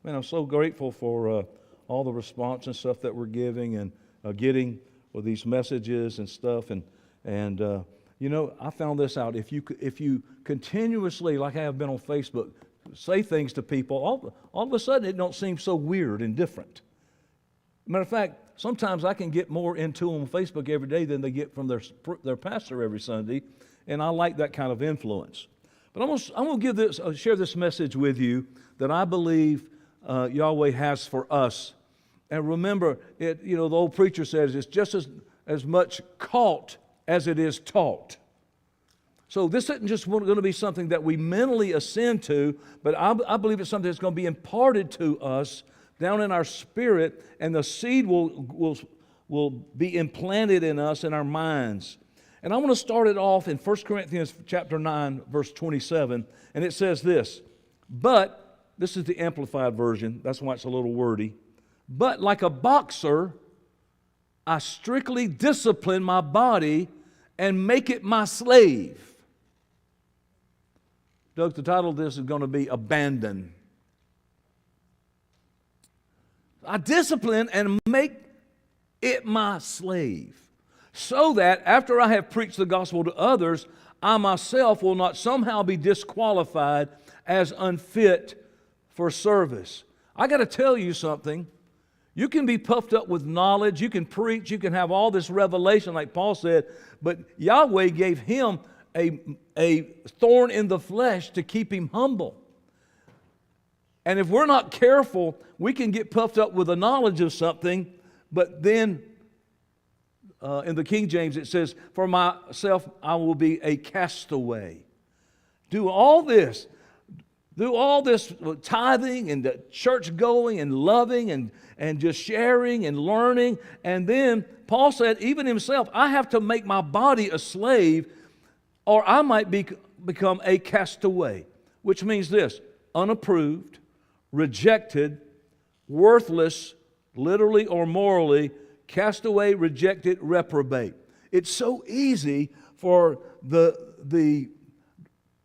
Man, I'm so grateful for all the response and stuff that we're giving and getting with these messages and stuff. And you know, I found this out. If you continuously, like I have been on Facebook, say things to people, all of a sudden it don't seem so weird and different. Matter of fact, sometimes I can get more into them on Facebook every day than they get from their pastor every Sunday, and I like that kind of influence. But I'm going to share this message with you that I believe Yahweh has for us. And remember, the old preacher says it's just as much caught as it is taught. So this isn't just going to be something that we mentally ascend to, but I believe it's something that's going to be imparted to us down in our spirit, and the seed will be implanted in us, in our minds. And I want to start it off in 1 Corinthians chapter 9, verse 27, and it says this, but, this is the Amplified version, that's why it's a little wordy, but like a boxer, I strictly discipline my body and make it my slave. Doug, the title of this is going to be Abandon. I discipline and make it my slave, so that after I have preached the gospel to others, I myself will not somehow be disqualified as unfit for service. I got to tell you something. You can be puffed up with knowledge, you can preach, you can have all this revelation like Paul said, but Yahweh gave him a thorn in the flesh to keep him humble. And if we're not careful, we can get puffed up with the knowledge of something, but then in the King James it says, for myself I will be a castaway. Do all this tithing and the church going and loving and just sharing and learning. And then Paul said, even himself, I have to make my body a slave or I might become a castaway, which means this, unapproved, rejected, worthless, literally or morally, castaway, rejected, reprobate. It's so easy for the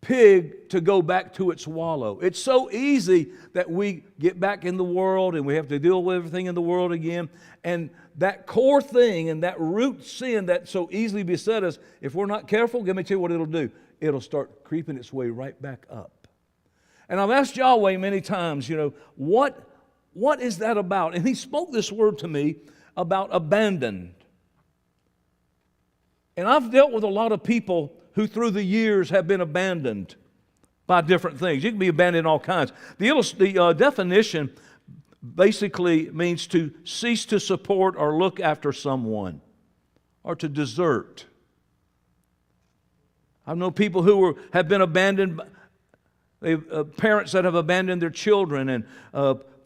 pig to go back to its wallow. It's so easy that we get back in the world and we have to deal with everything in the world again. And that core thing and that root sin that so easily beset us, if we're not careful, let me tell you what it'll do. It'll start creeping its way right back up. And I've asked Yahweh many times, what is that about? And He spoke this word to me about abandoned. And I've dealt with a lot of people who through the years have been abandoned by different things. You can be abandoned in all kinds. The definition basically means to cease to support or look after someone, or to desert. I know people who have been abandoned, parents that have abandoned their children, and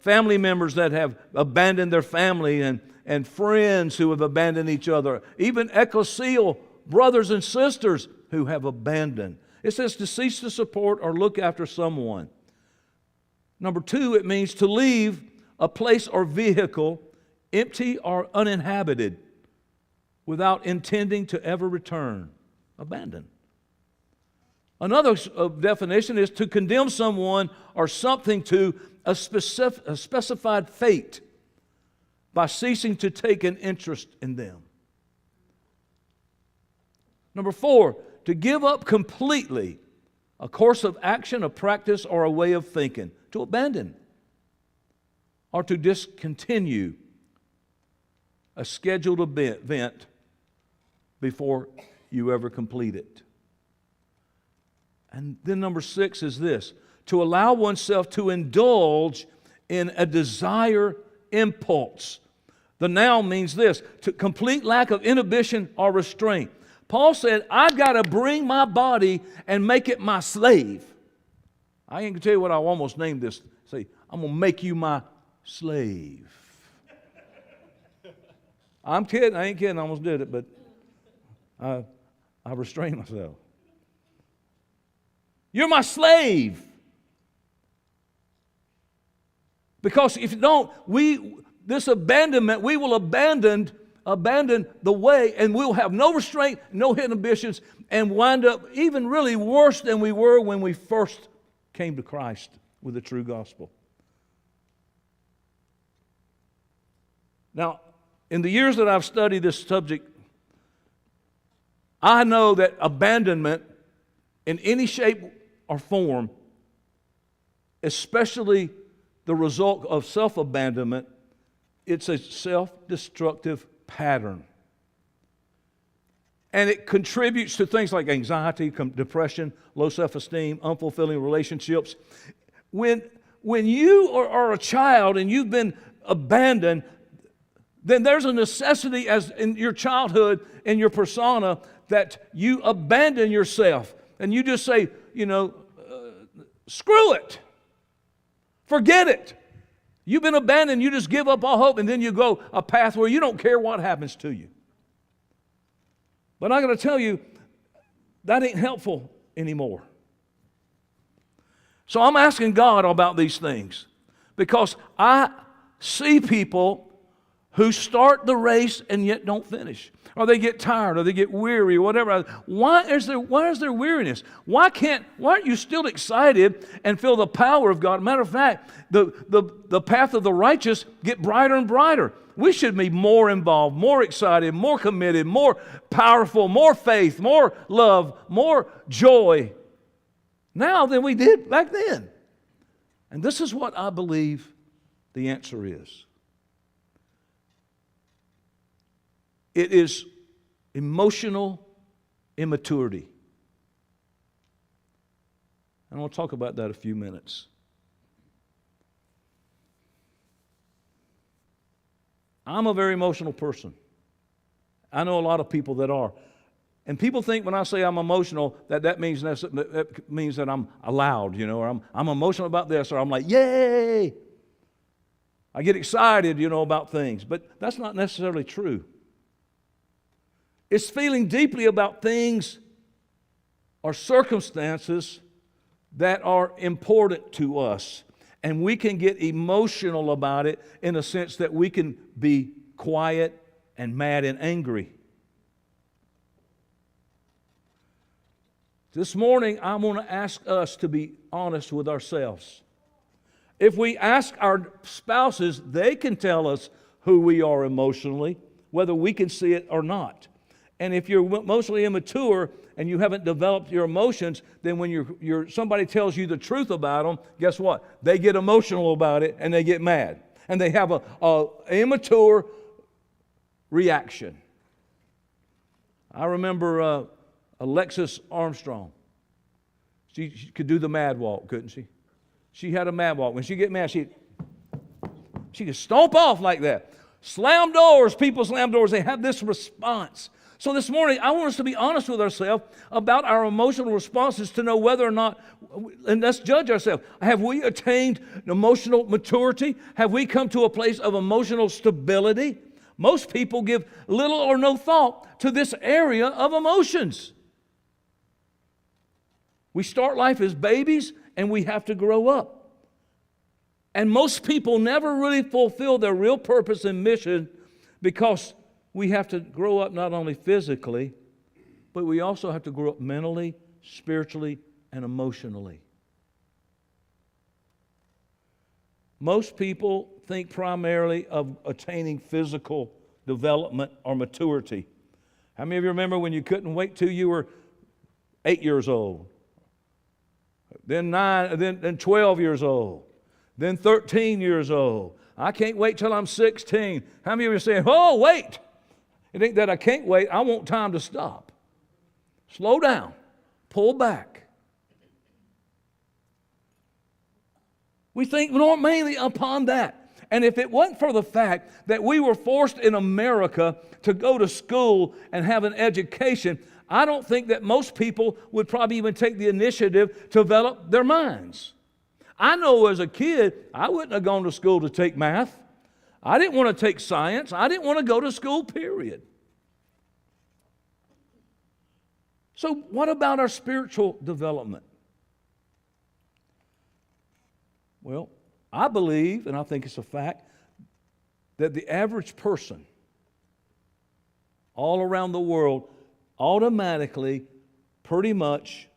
family members that have abandoned their family, and friends who have abandoned each other, even ecclesial brothers and sisters who have abandoned. It says to cease to support or look after someone. Number 2, it means to leave a place or vehicle empty or uninhabited without intending to ever return. Abandon. Another definition is to condemn someone or something to a specified fate by ceasing to take an interest in them. Number 4, to give up completely a course of action, a practice, or a way of thinking. To abandon. Or to discontinue a scheduled event before you ever complete it. And then number 6 is this, to allow oneself to indulge in a desire impulse. The noun means this, to complete lack of inhibition or restraint. Paul said, I've got to bring my body and make it my slave. I ain't going to tell you what I almost named this. Say, I'm going to make you my slave. I'm kidding. I ain't kidding. I almost did it, but I restrained myself. You're my slave. Because if you don't, this abandonment, we will abandon the way, and we'll have no restraint, no inhibitions, and wind up even really worse than we were when we first came to Christ with the true gospel. Now, in the years that I've studied this subject, I know that abandonment in any shape or form, especially the result of self-abandonment, it's a self-destructive pattern. And it contributes to things like anxiety, depression, low self-esteem, unfulfilling relationships. When you are a child and you've been abandoned, then there's a necessity, as in your childhood, in your persona, that you abandon yourself. And you just say, screw it. Forget it. You've been abandoned, you just give up all hope, and then you go a path where you don't care what happens to you. But I'm going to tell you, that ain't helpful anymore. So I'm asking God about these things, because I see people who start the race and yet don't finish. Or they get tired, or they get weary, or whatever. Why is there weariness? Why aren't you still excited and feel the power of God? Matter of fact, the path of the righteous get brighter and brighter. We should be more involved, more excited, more committed, more powerful, more faith, more love, more joy now than we did back then. And this is what I believe the answer is. It is emotional immaturity. And I'll talk about that in a few minutes. I'm a very emotional person. I know a lot of people that are. And people think when I say I'm emotional that means that I'm loud, or I'm emotional about this, or I'm like, yay! I get excited, about things. But that's not necessarily true. It's feeling deeply about things or circumstances that are important to us. And we can get emotional about it in a sense that we can be quiet and mad and angry. This morning, I want to ask us to be honest with ourselves. If we ask our spouses, they can tell us who we are emotionally, whether we can see it or not. And if you're emotionally immature and you haven't developed your emotions, then when somebody tells you the truth about them, guess what? They get emotional about it and they get mad. And they have a immature reaction. I remember Alexis Armstrong. She could do the mad walk, couldn't she? She had a mad walk. When she get mad, she could stomp off like that. Slam doors, people slam doors. They have this response. So this morning, I want us to be honest with ourselves about our emotional responses to know whether or not, and let's judge ourselves. Have we attained emotional maturity? Have we come to a place of emotional stability? Most people give little or no thought to this area of emotions. We start life as babies, and we have to grow up. And most people never really fulfill their real purpose and mission because we have to grow up not only physically, but we also have to grow up mentally, spiritually, and emotionally. Most people think primarily of attaining physical development or maturity. How many of you remember when you couldn't wait till you were 8 years old? Then 9, then 12 years old. Then 13 years old. I can't wait till I'm 16. How many of you are saying, oh, wait? It ain't that I can't wait. I want time to stop. Slow down. Pull back. We think mainly upon that. And if it wasn't for the fact that we were forced in America to go to school and have an education, I don't think that most people would probably even take the initiative to develop their minds. I know as a kid, I wouldn't have gone to school to take math. I didn't want to take science. I didn't want to go to school, period. So what about our spiritual development? Well, I believe, and I think it's a fact, that the average person all around the world automatically, pretty much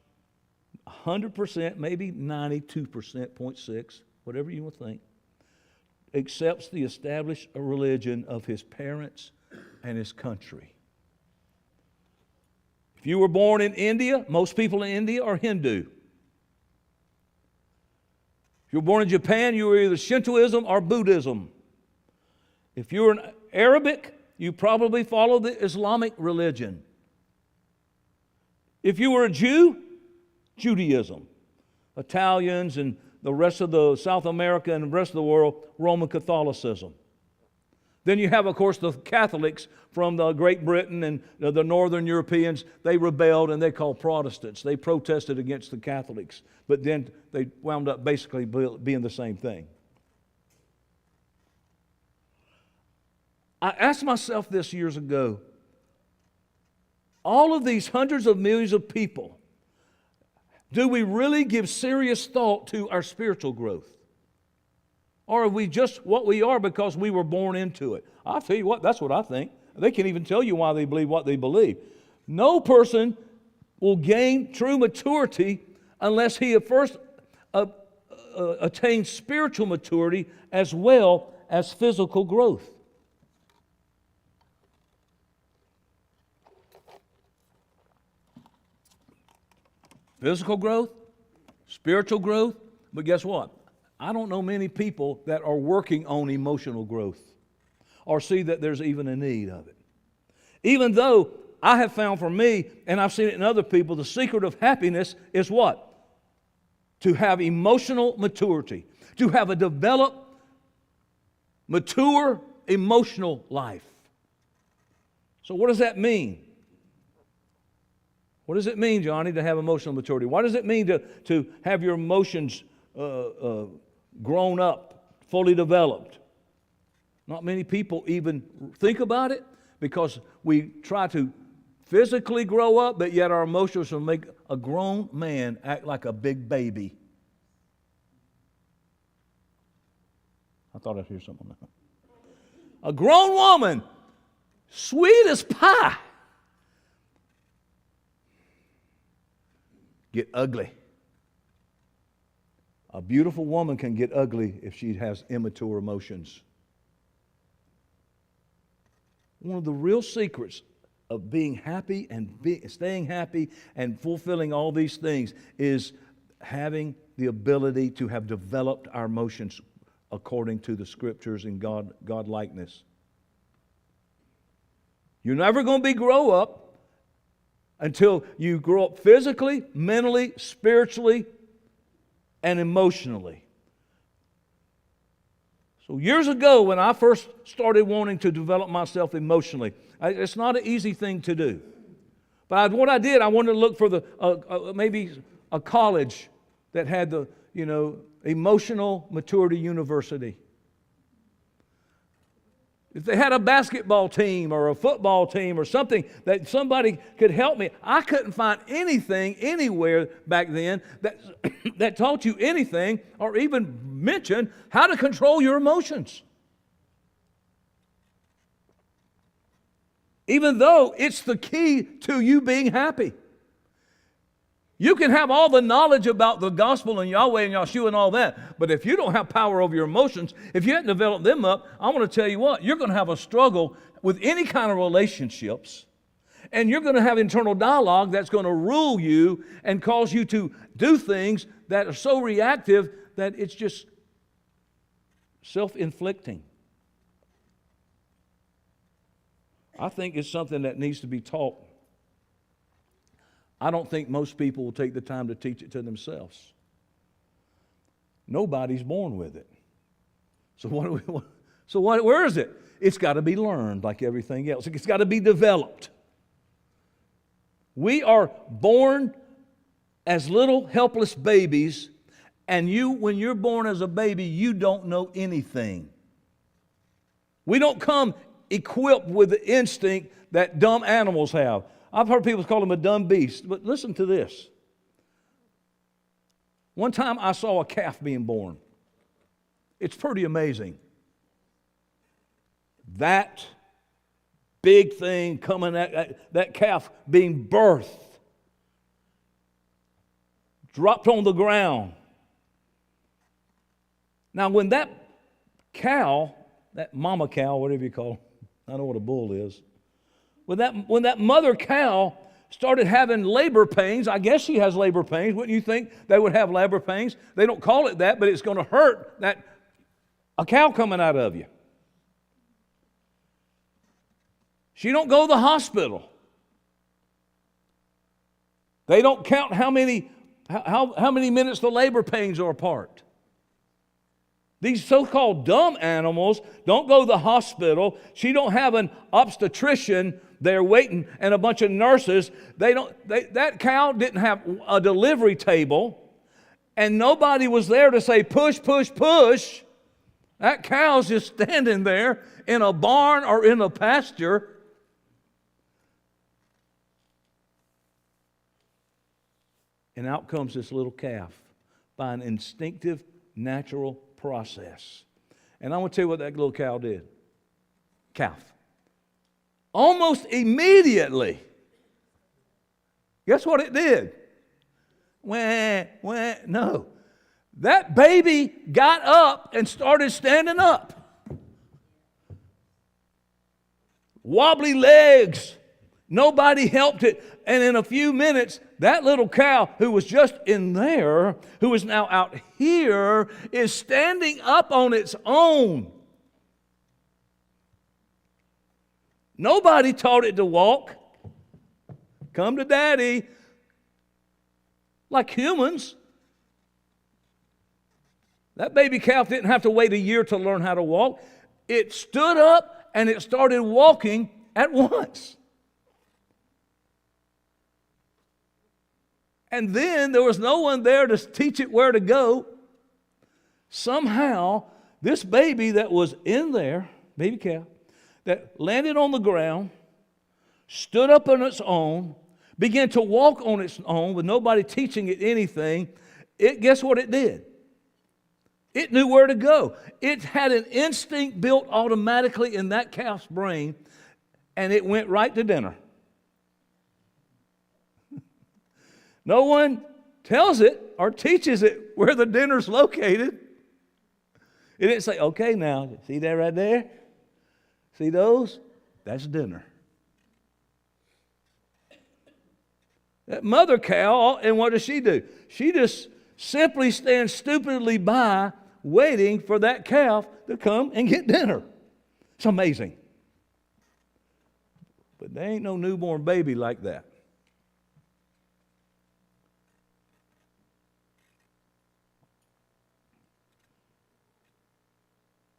100%, maybe 92%, 0.6, whatever you want to think, accepts the established religion of his parents and his country. If you were born in India, most people in India are Hindu. If you were born in Japan, you were either Shintoism or Buddhism. If you were an Arabic, you probably follow the Islamic religion. If you were a Jew, Judaism. Italians and the rest of the South America and the rest of the world, Roman Catholicism. Then you have, of course, the Catholics from Great Britain and the Northern Europeans. They rebelled and they called Protestants. They protested against the Catholics, but then they wound up basically being the same thing. I asked myself this years ago, all of these hundreds of millions of people, do we really give serious thought to our spiritual growth? Or are we just what we are because we were born into it? I'll tell you what, that's what I think. They can't even tell you why they believe what they believe. No person will gain true maturity unless he first attains spiritual maturity as well as physical growth. Physical growth, spiritual growth, but guess what? I don't know many people that are working on emotional growth or see that there's even a need of it. Even though I have found for me, and I've seen it in other people, the secret of happiness is what? To have emotional maturity, to have a developed, mature, emotional life. So what does that mean? What does it mean, Johnny, to have emotional maturity? What does it mean to have your emotions grown up, fully developed? Not many people even think about it because we try to physically grow up, but yet our emotions will make a grown man act like a big baby. I thought I'd hear something on that. A grown woman, sweet as pie, get ugly. A beautiful woman can get ugly if she has immature emotions. One of the real secrets of being happy and staying happy and fulfilling all these things is having the ability to have developed our emotions according to the Scriptures and God-likeness. You're never going to grow up until you grow up physically, mentally, spiritually, and emotionally. So years ago, when I first started wanting to develop myself emotionally, it's not an easy thing to do. But what I did, I wanted to look for maybe a college that had the, emotional maturity university. If they had a basketball team or a football team or something that somebody could help me, I couldn't find anything anywhere back then that taught you anything or even mentioned how to control your emotions. Even though it's the key to you being happy. You can have all the knowledge about the gospel and Yahweh and Yahshua and all that, but if you don't have power over your emotions, if you haven't developed them up, I want to tell you what, you're going to have a struggle with any kind of relationships, and you're going to have internal dialogue that's going to rule you and cause you to do things that are so reactive that it's just self-inflicting. I think it's something that needs to be taught. I don't think most people will take the time to teach it to themselves. Nobody's born with it. So where is it? It's got to be learned like everything else. It's got to be developed. We are born as little helpless babies, and when you're born as a baby, you don't know anything. We don't come equipped with the instinct that dumb animals have. I've heard people call them a dumb beast, but listen to this. One time I saw a calf being born. It's pretty amazing. That big thing coming at that calf being birthed, dropped on the ground. Now when that cow, that mama cow, whatever you call it, I don't know what a bull is. When that mother cow started having labor pains, I guess she has labor pains. Wouldn't you think they would have labor pains? They don't call it that, but it's going to hurt a cow coming out of you. She don't go to the hospital. They don't count how many minutes the labor pains are apart. These so-called dumb animals don't go to the hospital. She don't have an obstetrician there waiting and a bunch of nurses. That cow didn't have a delivery table, and nobody was there to say, push, push, push. That cow's just standing there in a barn or in a pasture. And out comes this little calf by an instinctive, natural process. And I want to tell you what that little cow did. Calf. Almost immediately. Guess what it did? No. That baby got up and started standing up. Wobbly legs. Nobody helped it. And in a few minutes, that little cow who was just in there, who is now out here, is standing up on its own. Nobody taught it to walk. Come to Daddy. Like humans. That baby calf didn't have to wait a year to learn how to walk. It stood up and it started walking at once. And then there was no one there to teach it where to go. Somehow, this baby that was in there, baby calf, that landed on the ground, stood up on its own, began to walk on its own with nobody teaching it anything. Guess what it did? It knew where to go. It had an instinct built automatically in that calf's brain, and it went right to dinner. No one tells it or teaches it where the dinner's located. It didn't say, okay, now, see that right there? See those? That's dinner. That mother cow, and what does she do? She just simply stands stupidly by waiting for that calf to come and get dinner. It's amazing. But there ain't no newborn baby like that.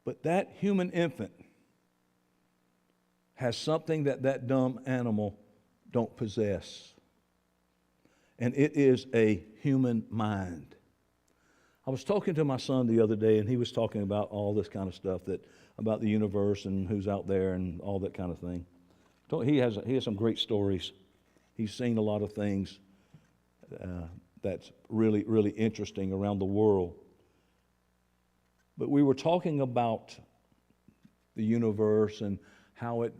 But that human infant has something that dumb animal don't possess. And it is a human mind. I was talking to my son the other day, and he was talking about all this kind of stuff, about the universe and who's out there and all that kind of thing. He has some great stories. He's seen a lot of things that's really, really interesting around the world. But we were talking about the universe and how it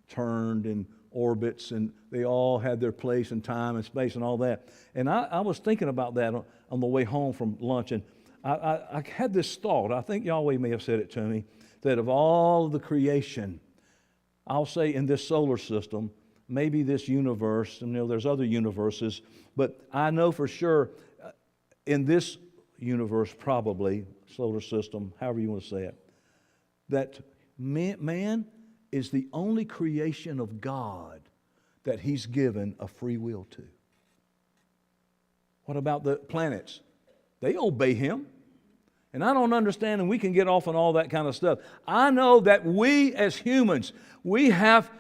turned in orbits, and they all had their place in time and space and all that. And I was thinking about that on the way home from lunch, and I had this thought. I think Yahweh may have said it to me, that of all of the creation, I'll say in this solar system, maybe this universe, and there's other universes, but I know for sure in this universe, probably, solar system, however you want to say it, that man is the only creation of God that He's given a free will to. What about the planets? They obey Him. And I don't understand, and we can get off on all that kind of stuff. I know that we as humans, we have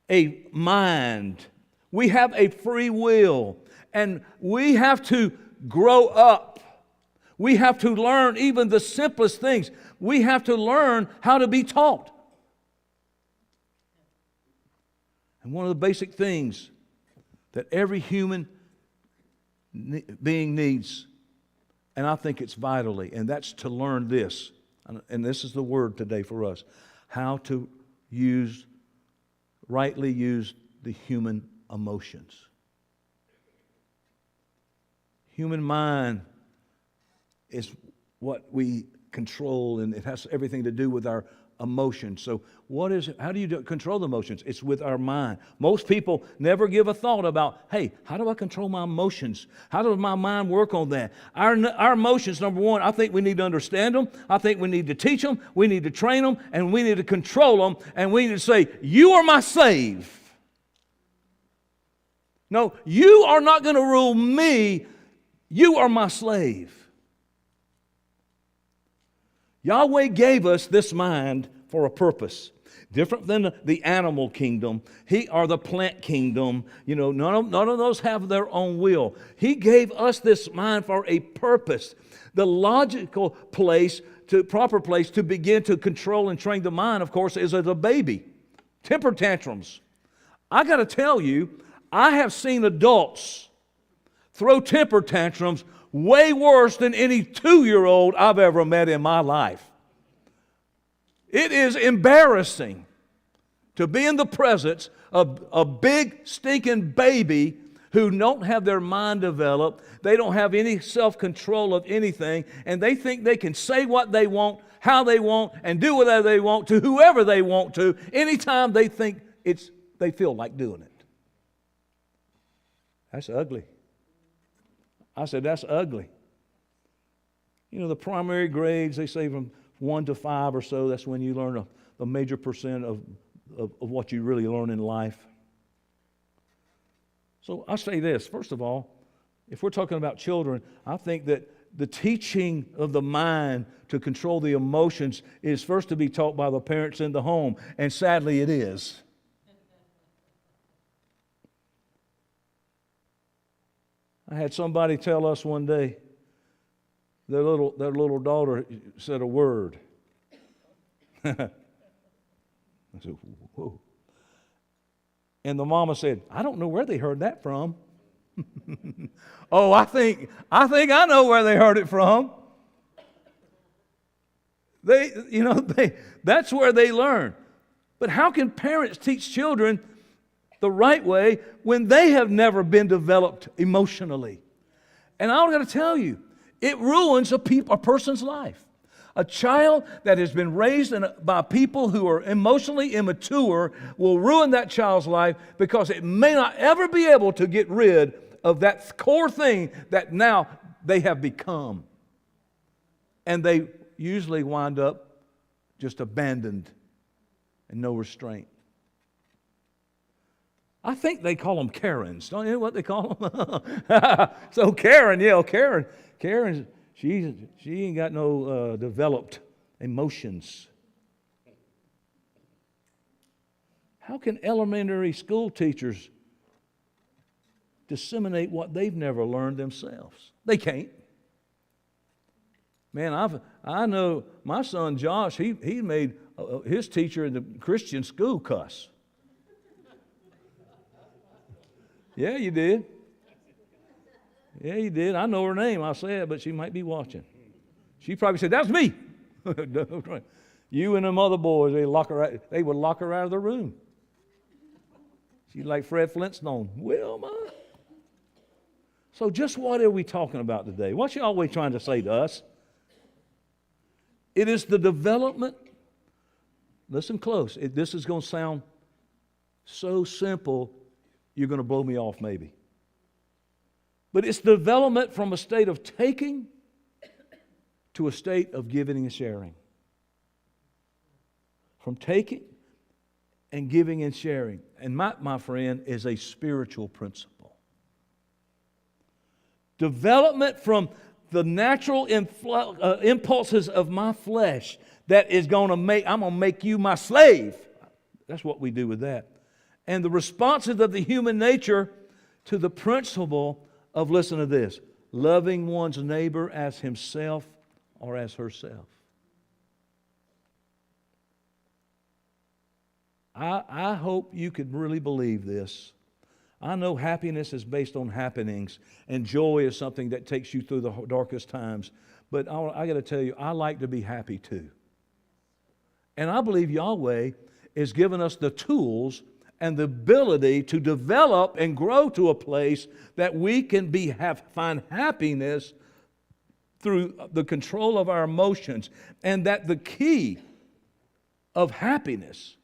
a mind. We have a free will. And we have to grow up. We have to learn even the simplest things. We have to learn how to be taught. And one of the basic things that every human being needs, and I think it's vitally, and that's to learn this. And this is the word today for us. How to rightly use the human emotions. Human mind is what we control, and it has everything to do with our emotions. So how do you control the emotions? It's with our mind. Most people never give a thought about, hey, how do I control my emotions? How does my mind work on that? Our emotions, number one, I think we need to understand them. I think we need to teach them. We need to train them, and we need to control them, and we need to say, you are my slave. No, you are not going to rule me. You are my slave. Yahweh gave us this mind for a purpose. Different than the animal kingdom, or the plant kingdom. None of those have their own will. He gave us this mind for a purpose. The logical proper place to begin to control and train the mind, of course, is as a baby. Temper tantrums. I got to tell you, I have seen adults throw temper tantrums way worse than any 2-year-old I've ever met in my life. It is embarrassing to be in the presence of a big stinking baby who don't have their mind developed. They don't have any self-control of anything, and they think they can say what they want, how they want, and do whatever they want to whoever they want to anytime they think they feel like doing it. That's ugly. I said, that's ugly. The primary grades, they say from 1 to 5 or so, that's when you learn a major percent of what you really learn in life. So I say this, first of all, if we're talking about children, I think that the teaching of the mind to control the emotions is first to be taught by the parents in the home, and sadly it is. I had somebody tell us one day their little daughter said a word. I said, whoa. And the mama said, I don't know where they heard that from. Oh, I think I know where they heard it from. That's where they learn. But how can parents teach children the right way when they have never been developed emotionally? And I'm going to tell you, it ruins a person's life. A child that has been raised by people who are emotionally immature will ruin that child's life because it may not ever be able to get rid of that core thing that now they have become. And they usually wind up just abandoned and no restraint. I think they call them Karens. Don't you know what they call them? So Karen, she ain't got no developed emotions. How can elementary school teachers disseminate what they've never learned themselves? They can't. Man, I know my son Josh, he made his teacher in the Christian school cuss. Yeah, you did. Yeah, you did. I know her name. I'll say it, but she might be watching. She probably said, "That's me." You and them other boys, they would lock her out of the room. She's like Fred Flintstone. Wilma. So just what are we talking about today? What's she always trying to say to us? It is the development. Listen close. This is going to sound so simple, you're going to blow me off maybe. But it's development from a state of taking to a state of giving and sharing. From taking and giving and sharing. And my friend, is a spiritual principle. Development from the natural impulses of my flesh that is going to I'm going to make you my slave. That's what we do with that. And the responses of the human nature to the principle of, listen to this, loving one's neighbor as himself or as herself. I hope you could really believe this. I know happiness is based on happenings, and joy is something that takes you through the darkest times. But I got to tell you, I like to be happy too. And I believe Yahweh has given us the tools and the ability to develop and grow to a place that we can find happiness through the control of our emotions, and that the key of happiness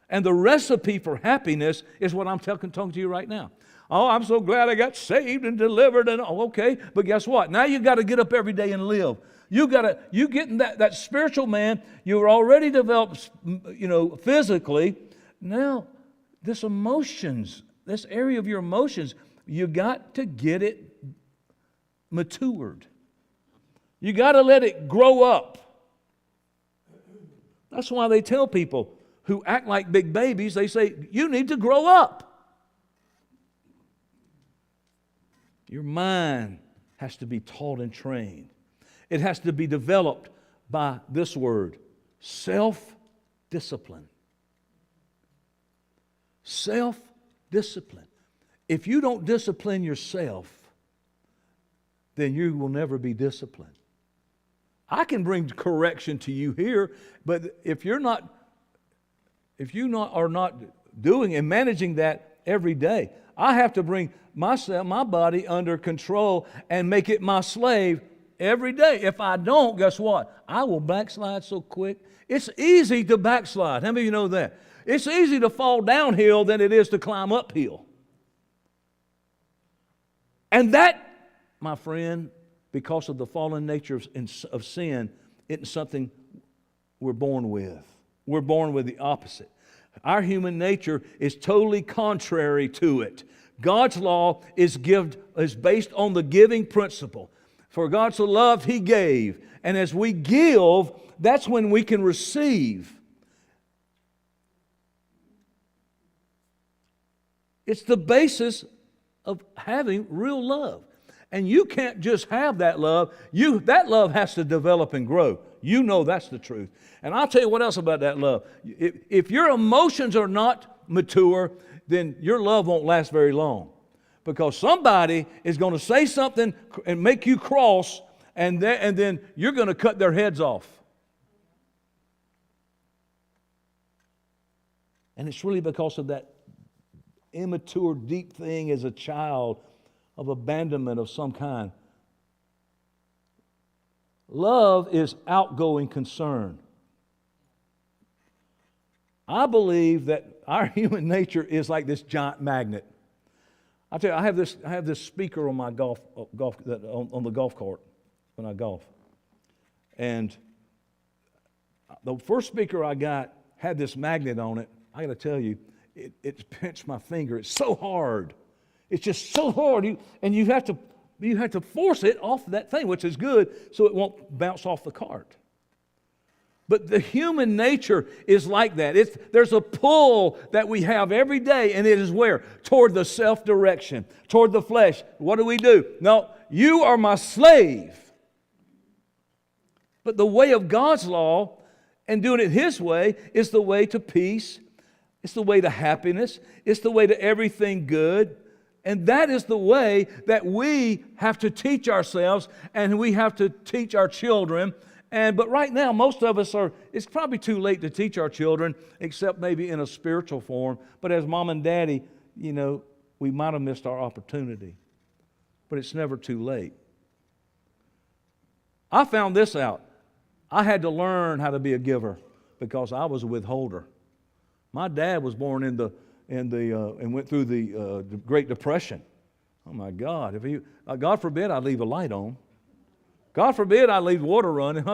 and the recipe for happiness is what I'm talking to you right now. Oh, I'm so glad I got saved and delivered, and okay, but guess what? Now you got to get up every day and live. You getting that spiritual man. You're already developed, physically. Now, this area of your emotions, you got to get it matured. You got to let it grow up. That's why they tell people who act like big babies, they say, you need to grow up. Your mind has to be taught and trained. It has to be developed by this word, self-discipline. Self-discipline. If you don't discipline yourself, then you will never be disciplined. I can bring correction to you here, but if you are not doing and managing that every day, I have to bring my body under control and make it my slave every day. If I don't, guess what? I will backslide so quick. It's easy to backslide. How many of you know that? It's easy to fall downhill than it is to climb uphill. And that, my friend, because of the fallen nature of sin, isn't something we're born with. We're born with the opposite. Our human nature is totally contrary to it. God's law is based on the giving principle. For God so loved, He gave. And as we give, that's when we can receive. It's the basis of having real love. And you can't just have that love. That love has to develop and grow. You know that's the truth. And I'll tell you what else about that love. If your emotions are not mature, then your love won't last very long. Because somebody is going to say something and make you cross, and then you're going to cut their heads off. And it's really because of that immature, deep thing as a child of abandonment of some kind. Love is outgoing concern. I believe that our human nature is like this giant magnet. I tell you, I have this speaker on my on the golf cart when I golf, and the first speaker I got had this magnet on it. I got to tell you, it pinched my finger. It's so hard. It's just so hard, and you have to force it off that thing, which is good, so it won't bounce off the cart. But the human nature is like that. There's a pull that we have every day, and it is where? Toward the self-direction, toward the flesh. What do? No, you are my slave. But the way of God's law and doing it His way is the way to peace. It's the way to happiness. It's the way to everything good. And that is the way that we have to teach ourselves, and we have to teach our children. But right now, most of us it's probably too late to teach our children, except maybe in a spiritual form. But as mom and daddy, we might have missed our opportunity. But it's never too late. I found this out. I had to learn how to be a giver because I was a withholder. My dad was born and went through the Great Depression. Oh my God! God forbid I leave a light on. God forbid I leave water running.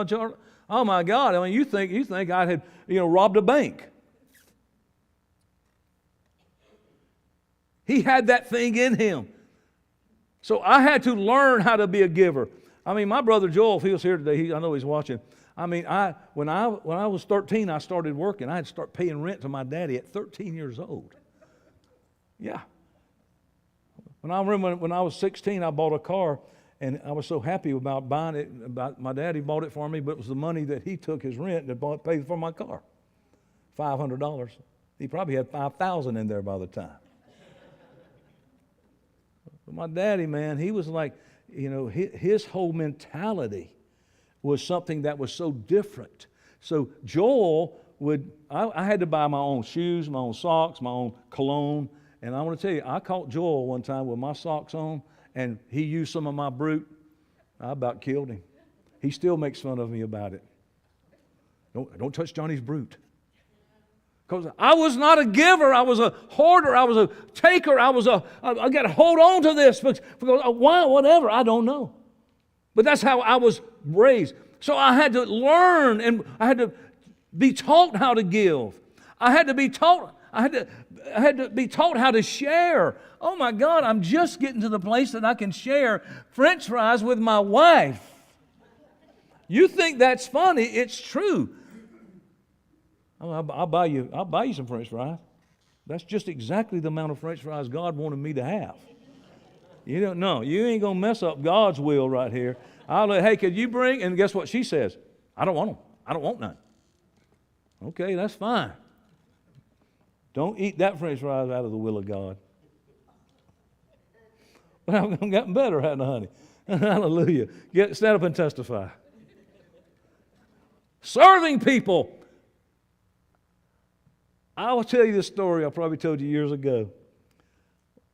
Oh my God! I mean, you think I had robbed a bank? He had that thing in him. So I had to learn how to be a giver. I mean, my brother Joel, if he was here today, I know he's watching. I mean, when I was 13, I started working. I had to start paying rent to my daddy at 13 years old. Yeah. When I was 16, I bought a car, and I was so happy about buying it. My daddy bought it for me, but it was the money that he took his rent to pay for my car, $500. He probably had $5,000 in there by the time. But my daddy, man, he was like, his whole mentality was something that was so different. So Joel I had to buy my own shoes, my own socks, my own cologne. And I want to tell you, I caught Joel one time with my socks on, and he used some of my brute. I about killed him. He still makes fun of me about it. Don't touch Johnny's brute. Because I was not a giver. I was a hoarder. I was a taker. I got to hold on to this. Because why, whatever, I don't know. But that's how I was raised. So I had to learn, and I had to be taught how to give. I had to be taught how to share. Oh my God, I'm just getting to the place that I can share French fries with my wife. You think that's funny? It's true. I'll buy you some French fries. That's just exactly the amount of French fries God wanted me to have. You don't know. You ain't gonna mess up God's will right here. Hey, could you bring? And guess what she says? I don't want them. I don't want none. Okay, that's fine. Don't eat that French fries out of the will of God. But I've gotten better, haven't I, honey? Hallelujah. Stand up and testify. Serving people. I will tell you this story I probably told you years ago.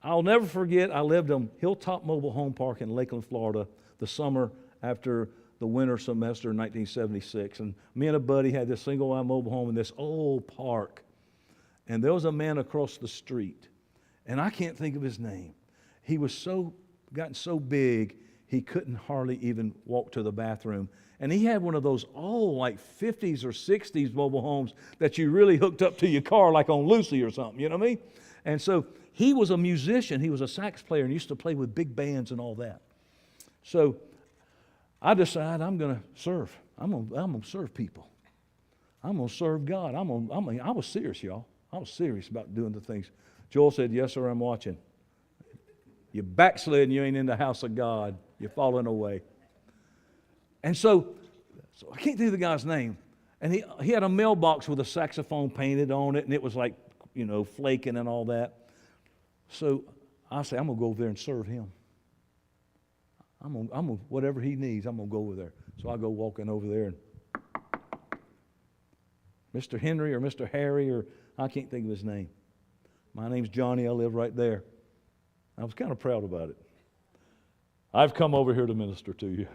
I'll never forget, I lived on Hilltop Mobile Home Park in Lakeland, Florida, the summer after the winter semester in 1976. And me and a buddy had this single-wide mobile home in this old park. And there was a man across the street, and I can't think of his name. He was gotten so big, he couldn't hardly even walk to the bathroom. And he had one of those old, like 50s or 60s mobile homes that you really hooked up to your car like on Lucy or something, you know what I mean? And so he was a musician. He was a sax player and used to play with big bands and all that. So I decided I'm going to serve. I'm going to serve people. I'm going to serve God. I was serious, y'all. I was serious about doing the things. Joel said, yes, sir, I'm watching. You're backsliding. You ain't in the house of God. You're falling away. And so I can't think of the guy's name. And he had a mailbox with a saxophone painted on it, and it was like, flaking and all that. So I said, I'm going to go over there and serve him. I'm gonna, whatever he needs, I'm going to go over there. So I go walking over there, and Mr. Henry or Mr. Harry, or I can't think of his name. My name's Johnny. I live right there. I was kind of proud about it. I've come over here to minister to you.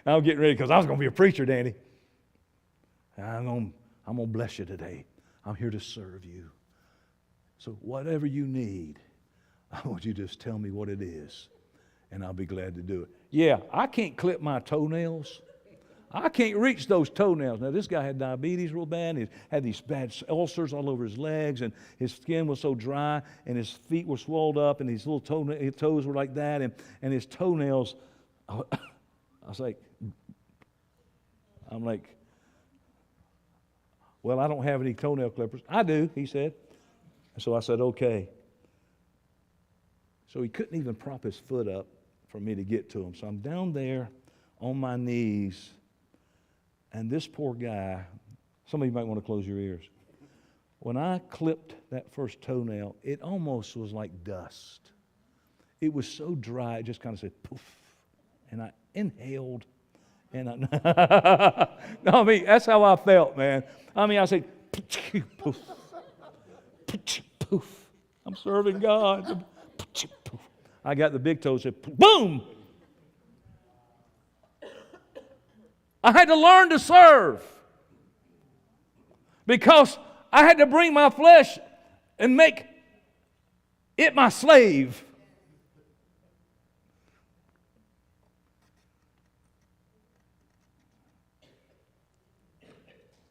I'm getting ready because I was going to be a preacher, Danny. I'm going to bless you today. I'm here to serve you. So whatever you need, I want you to just tell me what it is, and I'll be glad to do it. Yeah, I can't clip my toenails. I can't reach those toenails. Now, this guy had diabetes real bad. He had these bad ulcers all over his legs, and his skin was so dry, and his feet were swelled up, and his little toes were like that, and his toenails, I'm like, well, I don't have any toenail clippers. I do, he said. And so I said, okay. So he couldn't even prop his foot up for me to get to him. So I'm down there on my knees, and this poor guy, some of you might want to close your ears. When I clipped that first toenail, it almost was like dust. It was so dry, it just kind of said poof. And I inhaled, and that's how I felt, man. I said poof, poof. I'm serving God. I got the big toe, said boom. I had to learn to serve because I had to bring my flesh and make it my slave.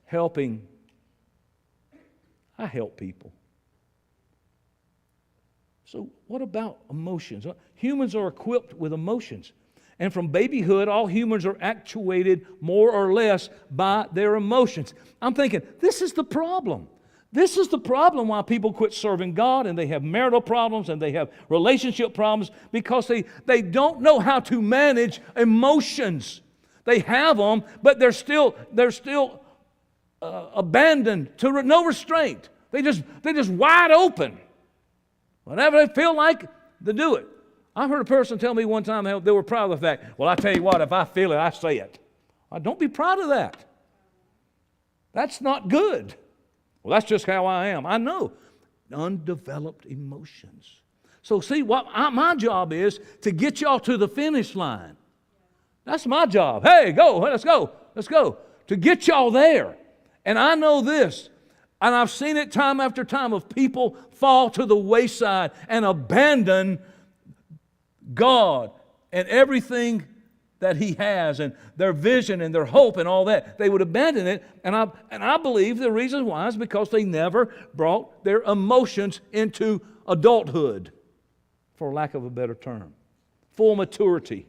Helping. I help people. So what about emotions? Humans are equipped with emotions. And from babyhood, all humans are actuated more or less by their emotions. I'm thinking, this is the problem. This is the problem why people quit serving God, and they have marital problems and they have relationship problems, because they don't know how to manage emotions. They have them, but they're still abandoned to no restraint. They just wide open. Whatever they feel like, they do it. I heard a person tell me one time they were proud of the fact, well, I tell you what, if I feel it, I say it. Don't be proud of that. That's not good. Well, that's just how I am. I know. Undeveloped emotions. So see, what my job is to get y'all to the finish line. That's my job. Hey, go, let's go, let's go. To get y'all there. And I know this, and I've seen it time after time of people fall to the wayside and abandon God and everything that He has and their vision and their hope and all that. They would abandon it, and I believe the reason why is because they never brought their emotions into adulthood, for lack of a better term, full maturity.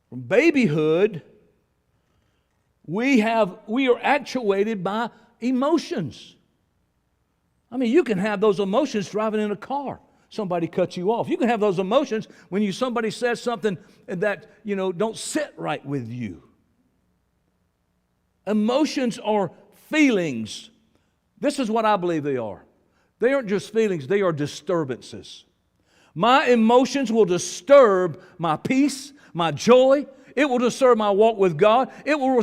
From babyhood, we are actuated by emotions. I mean, you can have those emotions driving in a car. Somebody cuts you off. You can have those emotions when somebody says something that, don't sit right with you. Emotions are feelings. This is what I believe they are. They aren't just feelings, they are disturbances. My emotions will disturb my peace, my joy. It will disturb my walk with God. It will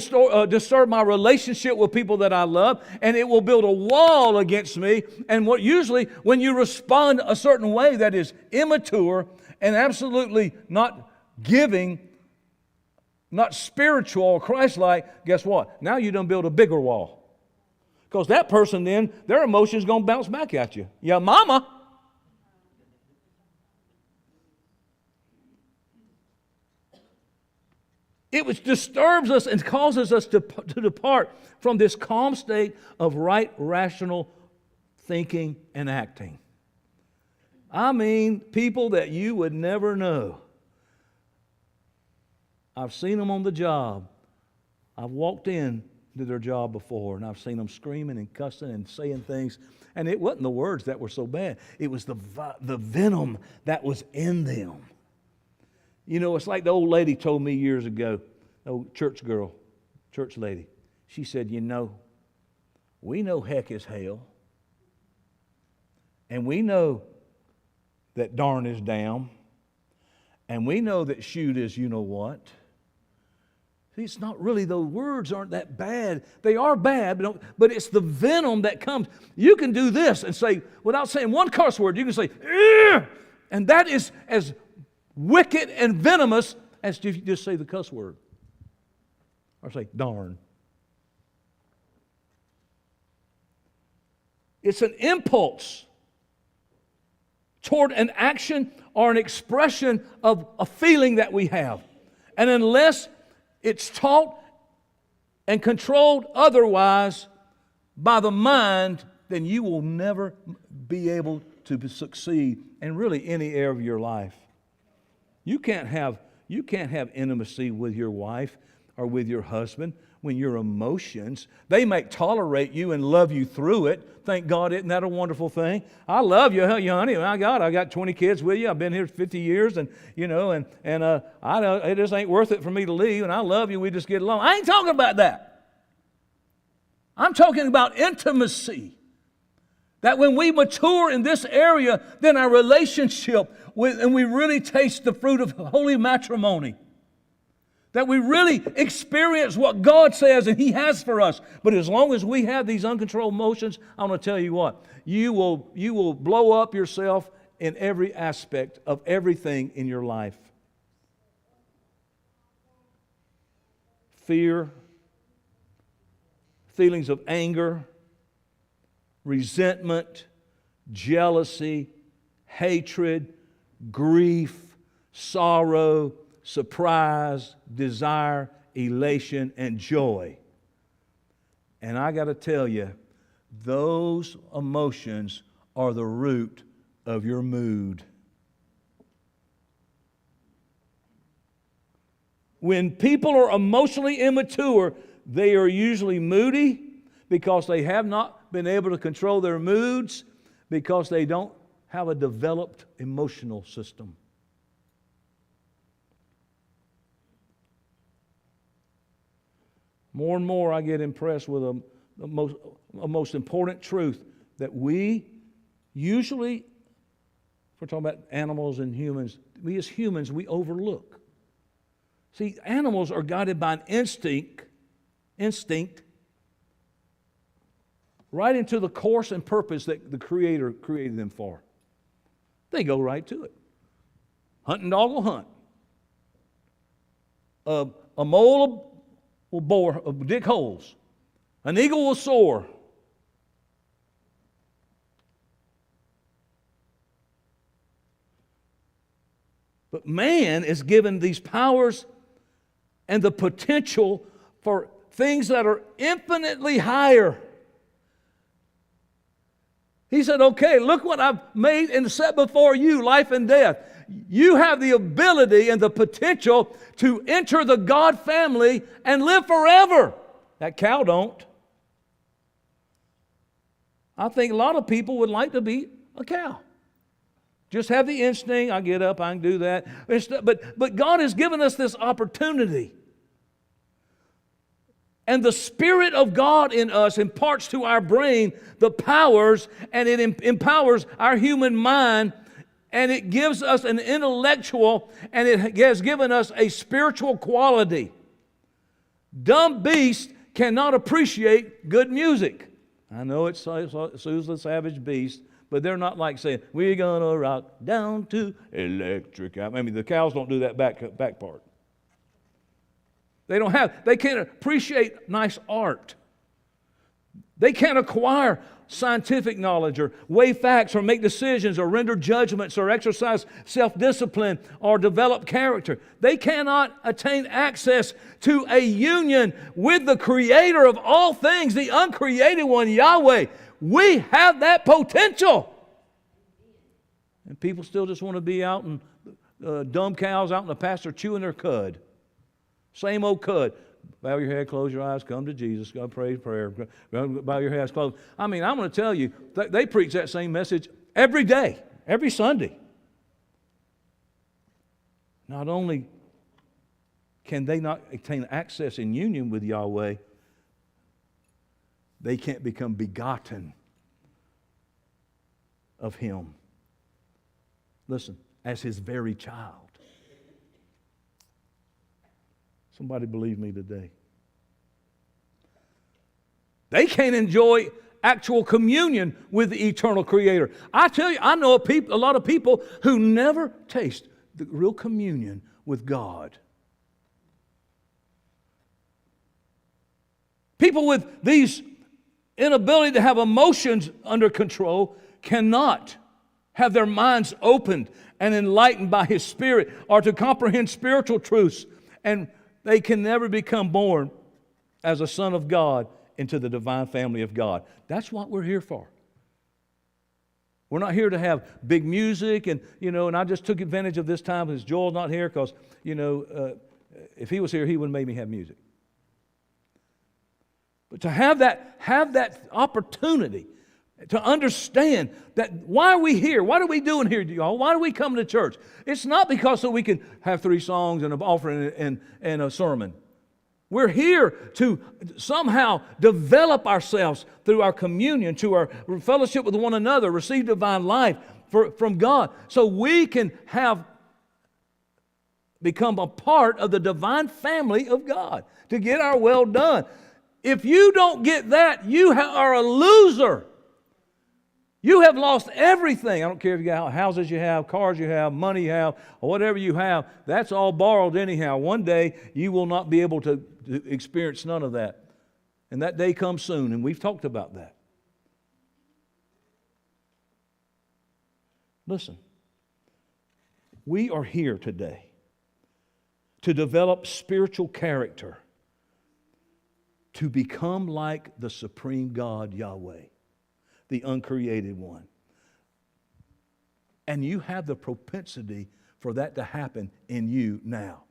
disturb my relationship with people that I love. And it will build a wall against me. And usually when you respond a certain way that is immature and absolutely not giving, not spiritual or Christ-like, guess what? Now you done build a bigger wall. Because that person then, their emotions going to bounce back at you. Yeah, mama. It disturbs us and causes us to depart from this calm state of right, rational thinking and acting. I mean, people that you would never know. I've seen them on the job. I've walked in to their job before, and I've seen them screaming and cussing and saying things. And it wasn't the words that were so bad. It was the venom that was in them. It's like the old lady told me years ago, old church lady. She said, we know heck is hell. And we know that darn is damn. And we know that shoot is you know what. See, it's not really, those words aren't that bad. They are bad, but it's the venom that comes. You can do this and say, without saying one curse word, you can say, "Ugh!" And that is as wicked and venomous as if you just say the cuss word. Or say, darn. It's an impulse toward an action or an expression of a feeling that we have. And unless it's taught and controlled otherwise by the mind, then you will never be able to succeed in really any area of your life. You can't have intimacy with your wife or with your husband when your emotions, they may tolerate you and love you through it. Thank God, isn't that a wonderful thing? I love you, honey. My God, I got 20 kids with you. I've been here 50 years, and it just ain't worth it for me to leave. And I love you. We just get along. I ain't talking about that. I'm talking about intimacy. That when we mature in this area, then our relationship and we really taste the fruit of holy matrimony. That we really experience what God says and He has for us. But as long as we have these uncontrolled emotions, I'm going to tell you what, you will blow up yourself in every aspect of everything in your life. Fear, feelings of anger, resentment, jealousy, hatred, grief, sorrow, surprise, desire, elation, and joy. And I got to tell you, those emotions are the root of your mood. When people are emotionally immature, they are usually moody because they have not been able to control their moods because they don't have a developed emotional system. More and more I get impressed with a most important truth that we usually, if we're talking about animals and humans, we as humans, we overlook. See, animals are guided by an instinct right into the course and purpose that the Creator created them for. They go right to it. Hunting dog will hunt. A mole will dig holes. An eagle will soar. But man is given these powers and the potential for things that are infinitely higher. He said, okay, look what I've made and set before you, life and death. You have the ability and the potential to enter the God family and live forever. That cow don't. I think a lot of people would like to be a cow. Just have the instinct, I get up, I can do that. But God has given us this opportunity. And the Spirit of God in us imparts to our brain the powers, and it empowers our human mind, and it gives us an intellectual, and it has given us a spiritual quality. Dumb beasts cannot appreciate good music. I know it soothes the savage beast, but they're not like saying, we're gonna rock down to electric. I mean, the cows don't do that back part. They can't appreciate nice art. They can't acquire scientific knowledge or weigh facts or make decisions or render judgments or exercise self-discipline or develop character. They cannot attain access to a union with the Creator of all things, the uncreated one, Yahweh. We have that potential. And people still just want to be out and dumb cows out in the pasture chewing their cud. Same old cud. Bow your head, close your eyes, come to Jesus. God, pray prayer. Bow your heads, close. I mean, I'm going to tell you, they preach that same message every day, every Sunday. Not only can they not attain access in union with Yahweh, they can't become begotten of Him. Listen, as His very child. Somebody believe me today. They can't enjoy actual communion with the eternal Creator. I tell you, I know a lot of people who never taste the real communion with God. People with these inability to have emotions under control cannot have their minds opened and enlightened by His Spirit or to comprehend spiritual truths, and they can never become born as a son of God into the divine family of God. That's what we're here for. We're not here to have big music and I just took advantage of this time because Joel's not here because, if he was here, he wouldn't make me have music. But to have that opportunity to understand that why are we here? What are we doing here, y'all? Why do we come to church? It's not because so we can have 3 songs and an offering and a sermon. We're here to somehow develop ourselves through our communion, to our fellowship with one another, receive divine life from God, so we can become a part of the divine family of God, to get our well done. If you don't get that, you are a loser. You have lost everything. I don't care if you got houses you have, cars you have, money you have, or whatever you have. That's all borrowed anyhow. One day you will not be able to experience none of that. And that day comes soon, and we've talked about that. Listen, we are here today to develop spiritual character, to become like the supreme God, Yahweh, the uncreated one. And you have the propensity for that to happen in you now.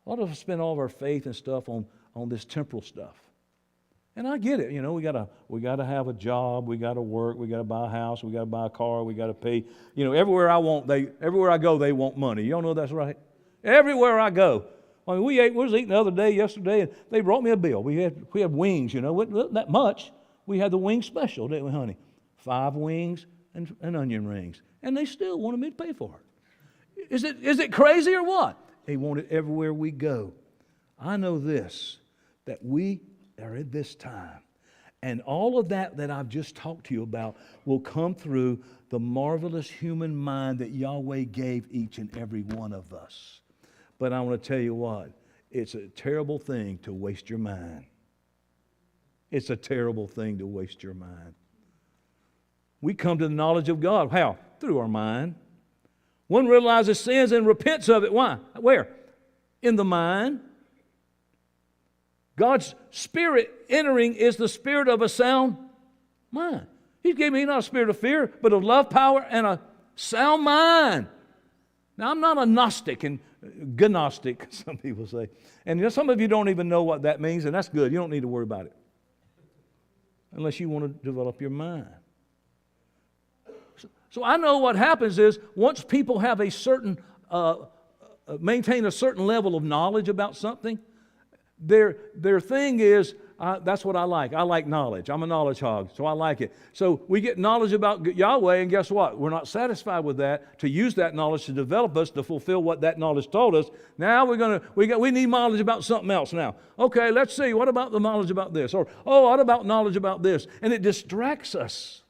A lot of us spend all of our faith and stuff on this temporal stuff. And I get it, we gotta have a job, we gotta work, we gotta buy a house, we gotta buy a car, we gotta pay. Everywhere I go, they want money. Y'all know that's right? Everywhere I go. I mean, we was eating the other day, yesterday, and they brought me a bill. We had wings, wasn't that much. We had the wing special, didn't we, honey? 5 wings and onion rings. And they still wanted me to pay for it. Is it crazy or what? They want it everywhere we go. I know this, that we are at this time, And all of that I've just talked to you about will come through the marvelous human mind that Yahweh gave each and every one of us. But I want to tell you what, it's a terrible thing to waste your mind. It's a terrible thing to waste your mind. We come to the knowledge of God. How? Through our mind. One realizes sins and repents of it. Why? Where? In the mind. God's Spirit entering is the spirit of a sound mind. He's given me not a spirit of fear, but of love, power, and a sound mind. Now, I'm not a Gnostic and Gnostic, some people say. And some of you don't even know what that means, and that's good. You don't need to worry about it. Unless you want to develop your mind. So I know what happens is once people have a certain, maintain a certain level of knowledge about something, their thing is, that's what I like. I like knowledge. I'm a knowledge hog, so I like it. So we get knowledge about Yahweh, and guess what? We're not satisfied with that. To use that knowledge to develop us, to fulfill what that knowledge told us. Now we need knowledge about something else now. Okay, let's see. What about the knowledge about this? Or, what about knowledge about this? And it distracts us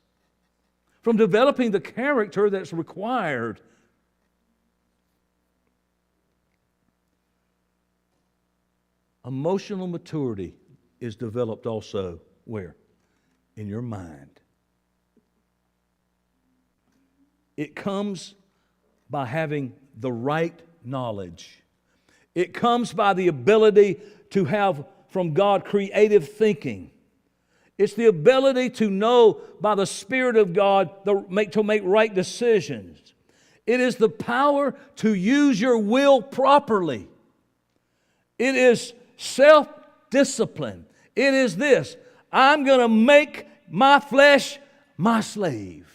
from developing the character that's required. Emotional maturity is developed also where? In your mind. It comes by having the right knowledge. It comes by the ability to have from God creative thinking. It's the ability to know by the Spirit of God to make right decisions. It is the power to use your will properly. It is self-discipline. It is this: I'm going to make my flesh my slave.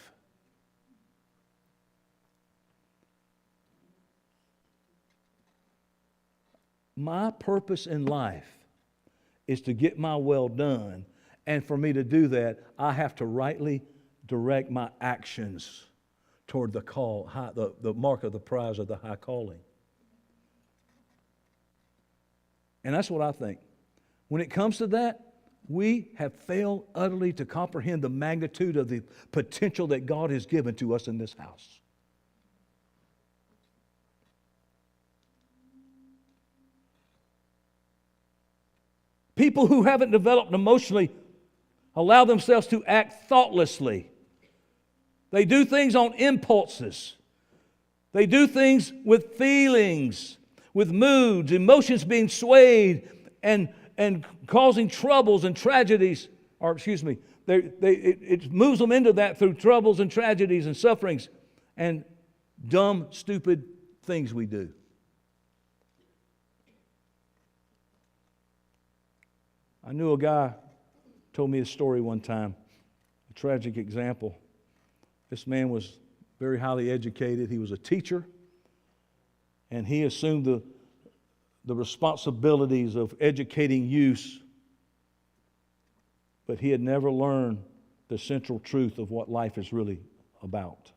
My purpose in life is to get my will done, and for me to do that, I have to rightly direct my actions toward the call, the mark of the prize of the high calling. And that's what I think. When it comes to that, we have failed utterly to comprehend the magnitude of the potential that God has given to us in this house. People who haven't developed emotionally allow themselves to act thoughtlessly. They do things on impulses. They do things with feelings, with moods, emotions being swayed and causing troubles and tragedies, it moves them into that through troubles and tragedies and sufferings and dumb, stupid things we do. I knew a guy told me a story one time, a tragic example. This man was very highly educated. He was a teacher, and he assumed the responsibilities of educating youth, but he had never learned the central truth of what life is really about.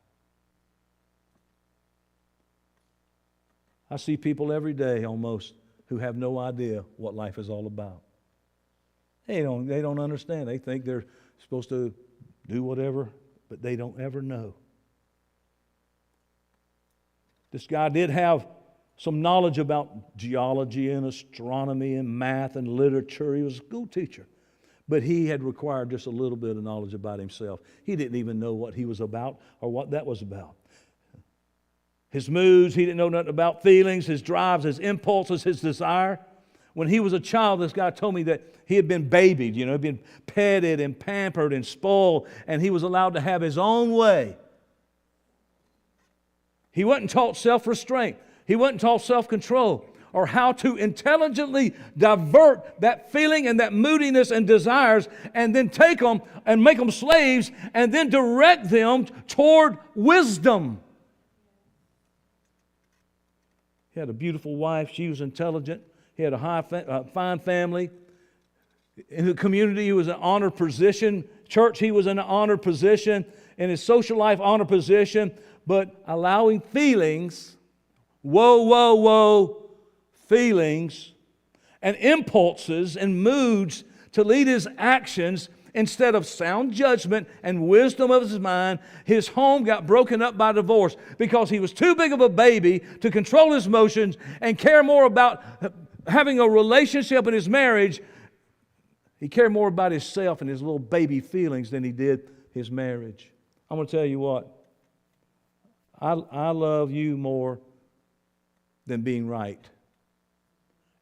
I see people every day almost who have no idea what life is all about. They don't understand. They think they're supposed to do whatever, but they don't ever know. This guy did have some knowledge about geology and astronomy and math and literature. He was a school teacher. But he had required just a little bit of knowledge about himself. He didn't even know what he was about or what that was about. His moods, he didn't know nothing about feelings, his drives, his impulses, his desire. When he was a child, this guy told me that he had been babied, been petted and pampered and spoiled, and he was allowed to have his own way. He wasn't taught self-restraint. He wasn't taught self-control or how to intelligently divert that feeling and that moodiness and desires and then take them and make them slaves and then direct them toward wisdom. He had a beautiful wife. She was intelligent. He had a fine family. In the community, he was in an honored position. Church, he was in an honored position. In his social life, honored position. But allowing feelings, feelings and impulses and moods to lead his actions Instead of sound judgment and wisdom of his mind, his home got broken up by divorce because he was too big of a baby to control his emotions and care more about having a relationship in his marriage. He cared more about himself and his little baby feelings than he did his marriage. I'm going to tell you what. I love you more than being right.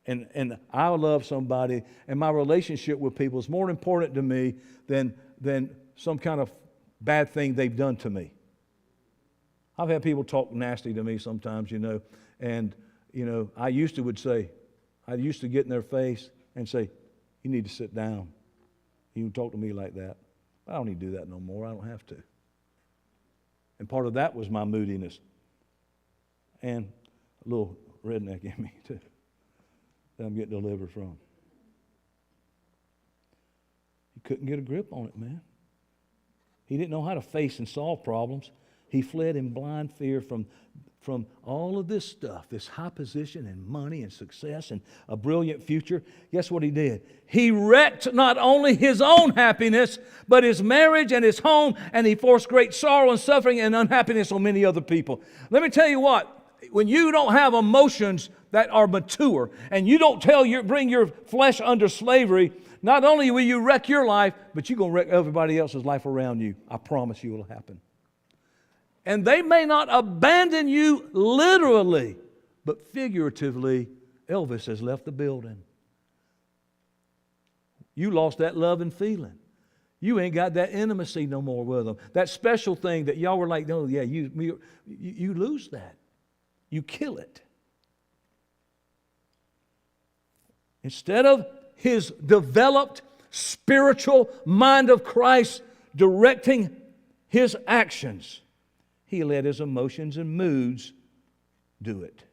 And I love somebody, and my relationship with people is more important to me than some kind of bad thing they've done to me. I've had people talk nasty to me sometimes, and, I used to get in their face and say, you need to sit down. You can talk to me like that. I don't need to do that no more. I don't have to. And part of that was my moodiness. And a little redneck in me, too, that I'm getting delivered from. He couldn't get a grip on it, man. He didn't know how to face and solve problems. He fled in blind fear from all of this stuff, this high position and money and success and a brilliant future. Guess what he did? He wrecked not only his own happiness, but his marriage and his home, and he forced great sorrow and suffering and unhappiness on many other people. Let me tell you what, when you don't have emotions that are mature, and you don't bring your flesh under slavery, not only will you wreck your life, but you're going to wreck everybody else's life around you. I promise you it'll happen. And they may not abandon you literally, but figuratively, Elvis has left the building. You lost that love and feeling. You ain't got that intimacy no more with them. That special thing that y'all were like, oh yeah, you lose that. You kill it. Instead of his developed spiritual mind of Christ directing his actions, he let his emotions and moods do it.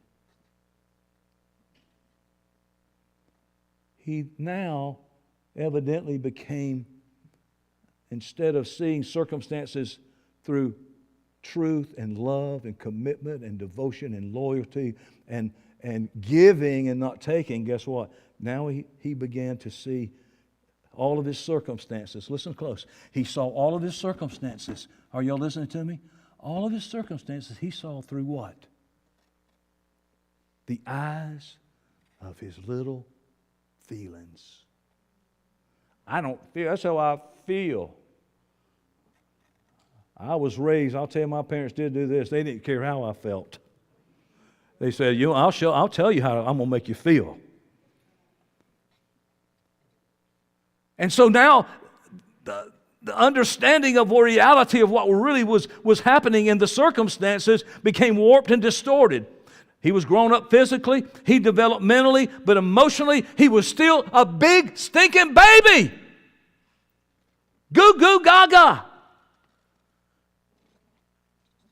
He now evidently became, instead of seeing circumstances through truth and love and commitment and devotion and loyalty and giving and not taking, guess what? Now he began to see all of his circumstances. Listen close. He saw all of his circumstances. Are y'all listening to me? All of his circumstances he saw through what? The eyes of his little feelings. I don't feel, that's how I feel. I was raised, I'll tell you, my parents did do this. They didn't care how I felt. They said, I'll tell you how I'm going to make you feel. And so now, the understanding of reality of what really was happening in the circumstances became warped and distorted. He was grown up physically, he developed mentally, but emotionally, he was still a big stinking baby. Goo goo gaga.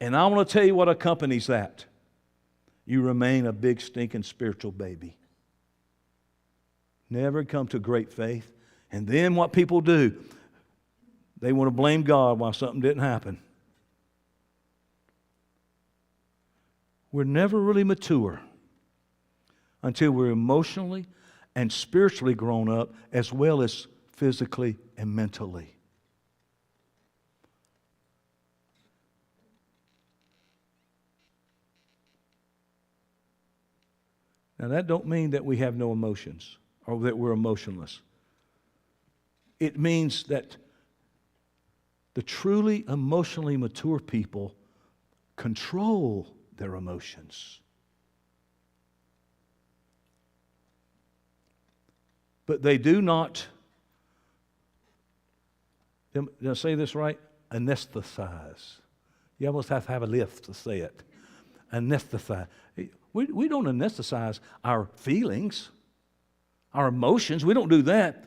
And I want to tell you what accompanies that. You remain a big stinking spiritual baby. Never come to great faith. And then what people do, they want to blame God why something didn't happen. We're never really mature until we're emotionally and spiritually grown up, as well as physically and mentally. Now that don't mean that we have no emotions or that we're emotionless. It means that the truly emotionally mature people control their emotions. But they do not, did I say this right? Anesthetize. You almost have to have a lift to say it. Anesthetize. We don't anesthetize our feelings, our emotions. We don't do that.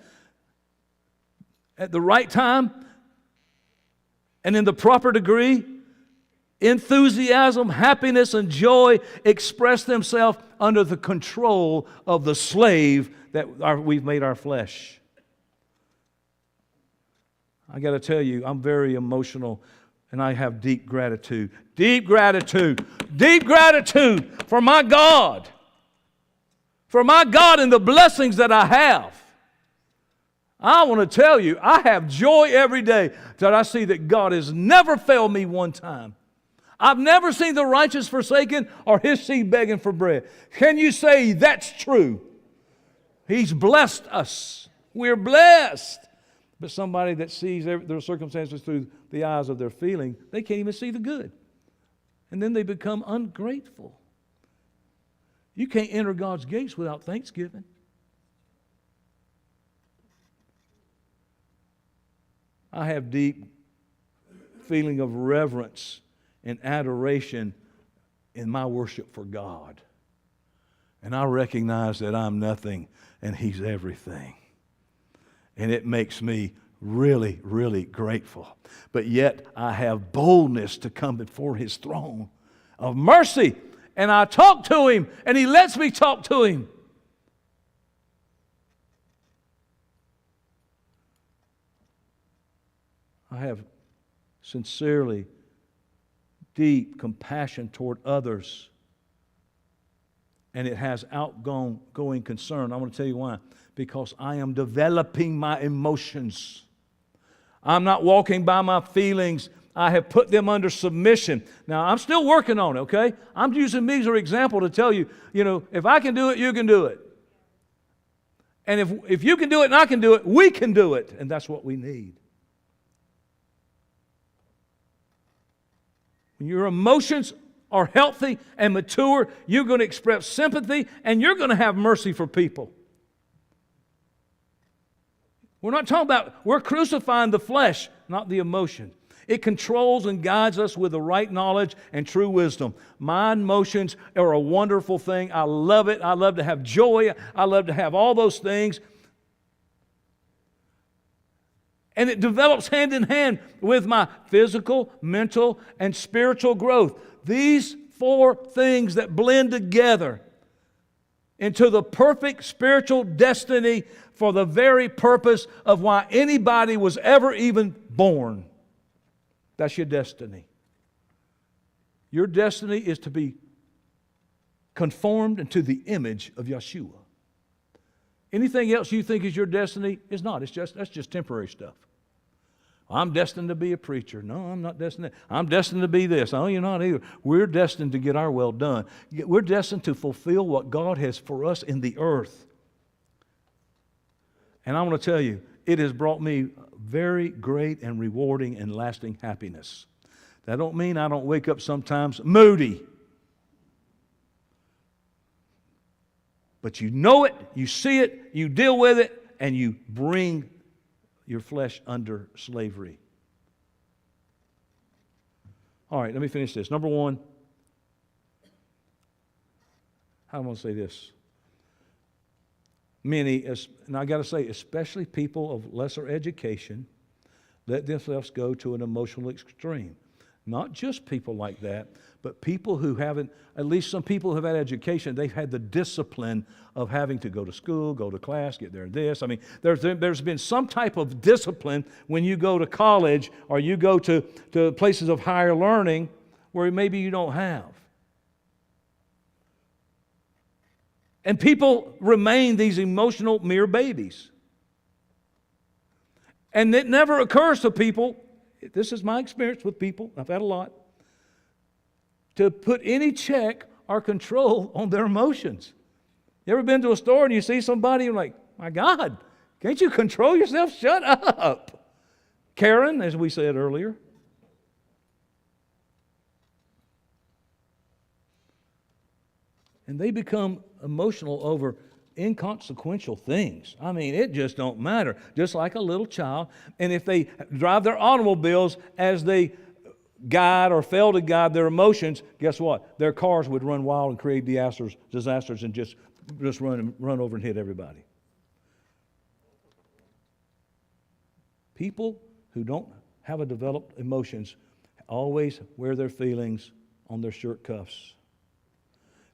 At the right time and in the proper degree, enthusiasm, happiness, and joy express themselves under the control of the slave that we've made our flesh. I got to tell you, I'm very emotional, and I have deep gratitude. Deep gratitude. Deep gratitude for my God. For my God and the blessings that I have. I want to tell you, I have joy every day that I see that God has never failed me one time. I've never seen the righteous forsaken or his seed begging for bread. Can you say that's true? He's blessed us. We're blessed. But somebody that sees their circumstances through the eyes of their feeling, they can't even see the good. And then they become ungrateful. You can't enter God's gates without thanksgiving. I have deep feeling of reverence and adoration in my worship for God. And I recognize that I'm nothing and He's everything. And it makes me really, really grateful. But yet I have boldness to come before His throne of mercy. And I talk to Him, and He lets me talk to Him. I have sincerely deep compassion toward others, and it has outgoing concern. I want to tell you why. Because I am developing my emotions. I'm not walking by my feelings. I have put them under submission. Now, I'm still working on it, okay? I'm using me as an example to tell you, if I can do it, you can do it. And if you can do it and I can do it, we can do it. And that's what we need. When your emotions are healthy and mature, you're going to express sympathy and you're going to have mercy for people. We're not talking about, we're crucifying the flesh, not the emotion. It controls and guides us with the right knowledge and true wisdom. My emotions are a wonderful thing. I love it. I love to have joy. I love to have all those things. And it develops hand in hand with my physical, mental, and spiritual growth. These four things that blend together into the perfect spiritual destiny for the very purpose of why anybody was ever even born. That's your destiny. Your destiny is to be conformed into the image of Yahshua. Anything else you think is your destiny is not. That's just temporary stuff. I'm destined to be a preacher. No, I'm not destined. I'm destined to be this. No, you're not either. We're destined to get our well done. We're destined to fulfill what God has for us in the earth. And I want to tell you, it has brought me very great and rewarding and lasting happiness. That don't mean I don't wake up sometimes moody. But you know it, you see it, you deal with it, and you bring your flesh under slavery. All right, let me finish this. Number one, how am I going to say this? Many, and I got to say, especially people of lesser education, let themselves go to an emotional extreme. Not just people like that, but people who haven't, at least some people who have had education, they've had the discipline of having to go to school, go to class, get there and this. I mean, there's been some type of discipline when you go to college or you go to places of higher learning where maybe you don't have. And people remain these emotional mere babies. And it never occurs to people, this is my experience with people, I've had a lot, to put any check or control on their emotions. You ever been to a store and you see somebody and you're like, my God, can't you control yourself? Shut up. Karen, as we said earlier. And they become emotional over inconsequential things. I mean, it just don't matter. Just like a little child. And if they drive their automobiles as they guide or fail to guide their emotions, guess what? Their cars would run wild and create disasters and just run over and hit everybody. People who don't have a developed emotions always wear their feelings on their shirt cuffs.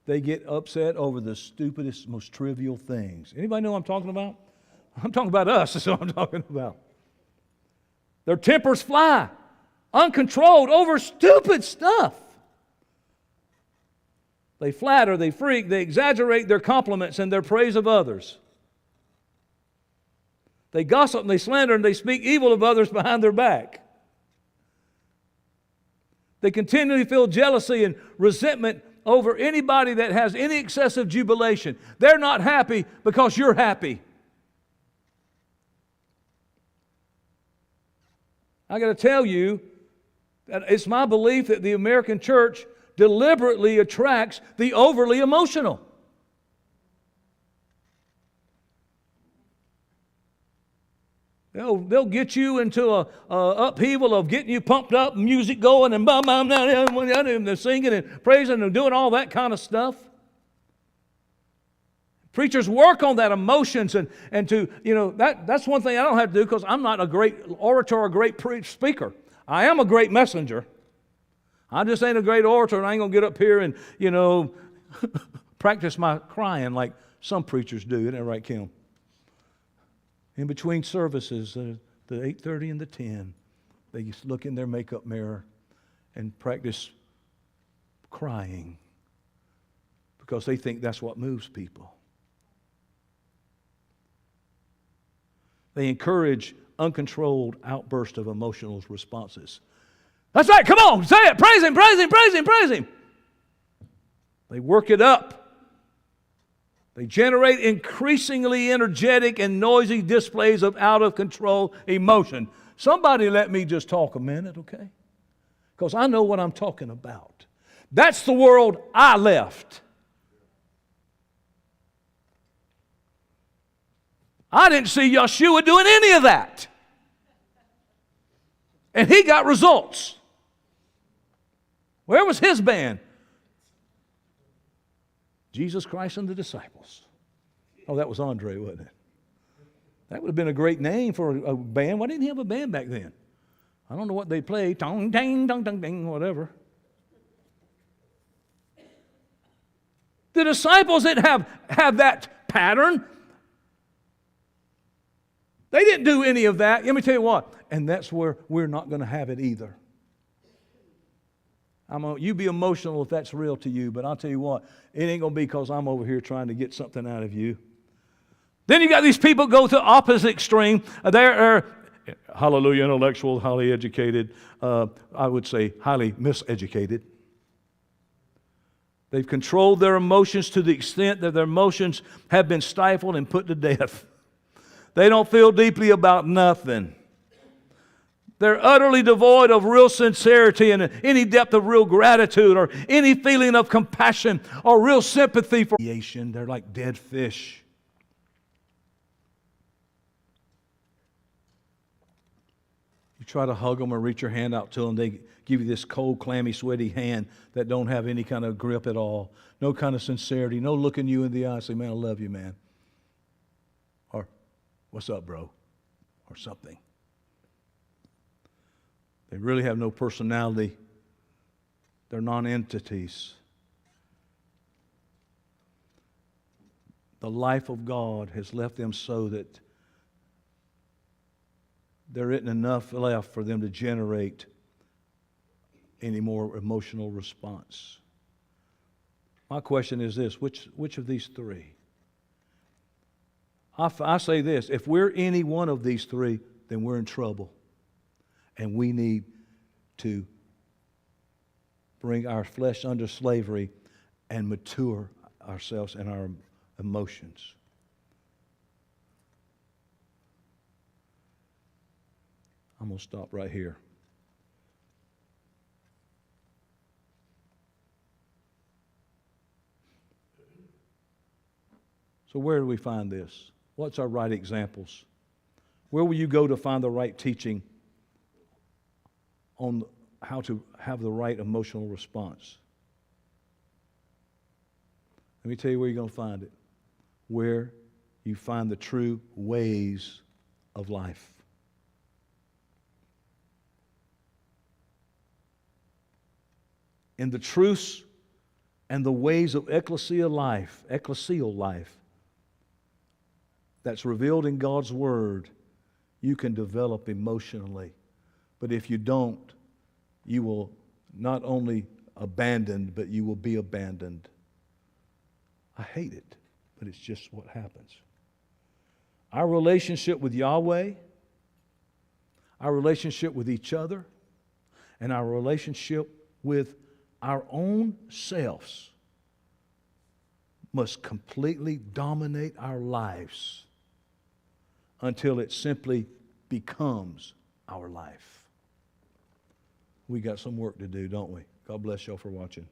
They get upset over the stupidest, most trivial things. Anybody know what I'm talking about? I'm talking about us. That's what I'm talking about. Their tempers fly, uncontrolled over stupid stuff. They flatter, they freak, they exaggerate their compliments and their praise of others. They gossip and they slander and they speak evil of others behind their back. They continually feel jealousy and resentment over anybody that has any excessive jubilation. They're not happy because you're happy. I got to tell you that it's my belief that the American church deliberately attracts the overly emotional. They'll get you into a upheaval of getting you pumped up, music going, and and they're singing and praising and doing all that kind of stuff. Preachers work on that emotions and to, that's one thing I don't have to do because I'm not a great orator or a great speaker. I am a great messenger. I just ain't a great orator, and I ain't going to get up here and, practice my crying like some preachers do. Isn't that right, Kim? In between services, the 8:30 and the 10, they used to look in their makeup mirror and practice crying because they think that's what moves people. They encourage uncontrolled outbursts of emotional responses. That's right, come on, say it, praise Him, praise Him, praise Him, praise Him. They work it up. They generate increasingly energetic and noisy displays of out-of-control emotion. Somebody let me just talk a minute, okay? Because I know what I'm talking about. That's the world I left. I didn't see Yahshua doing any of that. And He got results. Where was His band? Jesus Christ and the Disciples. Oh, that was Andre, wasn't it? That would have been a great name for a band. Why didn't he have a band back then? I don't know what they played. Tong, dang, dong, dong, ding, whatever. The disciples didn't have that pattern. They didn't do any of that. Let me tell you what. And that's where we're not going to have it either. You be emotional if that's real to you, but I'll tell you what, it ain't going to be because I'm over here trying to get something out of you. Then you got these people go to opposite extreme. They're, hallelujah, intellectual, highly educated, I would say highly miseducated. They've controlled their emotions to the extent that their emotions have been stifled and put to death. They don't feel deeply about nothing. They're utterly devoid of real sincerity and any depth of real gratitude or any feeling of compassion or real sympathy for creation. They're like dead fish. You try to hug them or reach your hand out to them, they give you this cold, clammy, sweaty hand that don't have any kind of grip at all. No kind of sincerity. No looking you in the eye and say, man, I love you, man. Or, what's up, bro? Or something. They really have no personality. They're non-entities. The life of God has left them so that there isn't enough left for them to generate any more emotional response. My question is this, which of these three? I say this, if we're any one of these three, then we're in trouble. And we need to bring our flesh under slavery and mature ourselves and our emotions. I'm going to stop right here. So where do we find this? What's our right examples? Where will you go to find the right teaching on how to have the right emotional response? Let me tell you where you're going to find it. Where you find the true ways of life. In the truths and the ways of ecclesial life that's revealed in God's Word, you can develop emotionally. But if you don't, you will not only abandon, but you will be abandoned. I hate it, but it's just what happens. Our relationship with Yahweh, our relationship with each other, and our relationship with our own selves must completely dominate our lives until it simply becomes our life. We got some work to do, don't we? God bless y'all for watching.